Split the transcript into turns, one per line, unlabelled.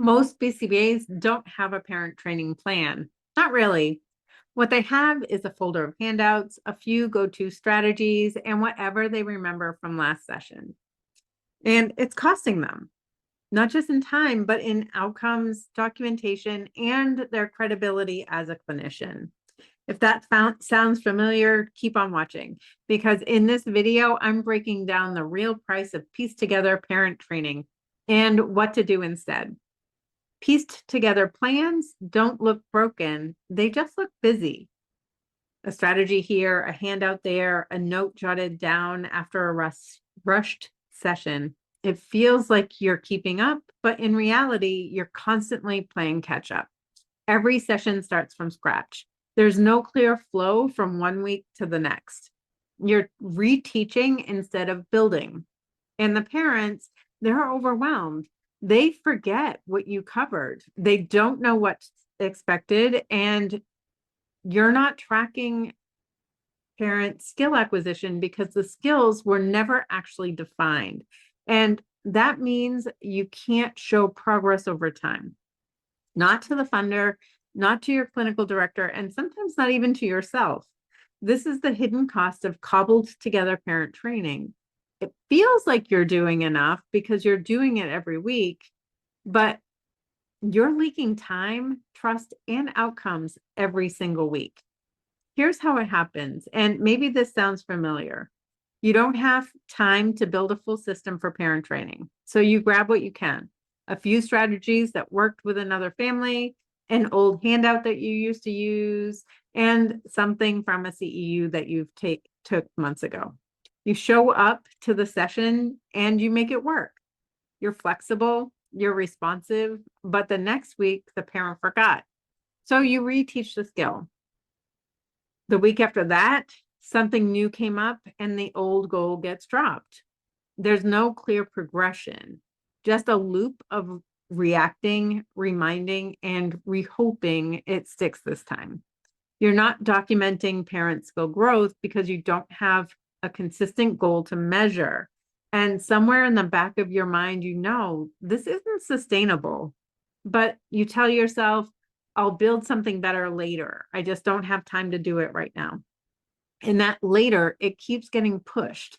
Most BCBAs don't have a parent training plan. Not really. What they have is a folder of handouts, a few go-to strategies, and whatever they remember from last session. And it's costing them, not just in time, but in outcomes, documentation, and their credibility as a clinician. If that sounds familiar, keep on watching, because in this video, I'm breaking down the real price of pieced together parent training and what to do instead. Pieced together plans don't look broken, they just look busy. A strategy here, a handout there, a note jotted down after a rushed session. It feels like you're keeping up, but in reality, you're constantly playing catch up. Every session starts from scratch. There's no clear flow from one week to the next. You're reteaching instead of building. And the parents, they're overwhelmed. They forget what you covered. They don't know what's expected, and you're not tracking parent skill acquisition because the skills were never actually defined. And that means you can't show progress over time, not to the funder, not to your clinical director, and sometimes not even to yourself. This is the hidden cost of cobbled together parent training. It feels like you're doing enough because you're doing it every week, but you're leaking time, trust, and outcomes every single week. Here's how it happens, and maybe this sounds familiar. You don't have time to build a full system for parent training, so you grab what you can. A few strategies that worked with another family, an old handout that you used to use, and something from a CEU that you've took months ago. You show up to the session and you make it work. You're flexible, you're responsive, but the next week the parent forgot. So you reteach the skill. The week after that, something new came up and the old goal gets dropped. There's no clear progression, just a loop of reacting, reminding, and re-hoping it sticks this time. You're not documenting parent skill growth because you don't have a consistent goal to measure. And somewhere in the back of your mind, you know, this isn't sustainable, but you tell yourself, I'll build something better later. I just don't have time to do it right now. And that later, it keeps getting pushed.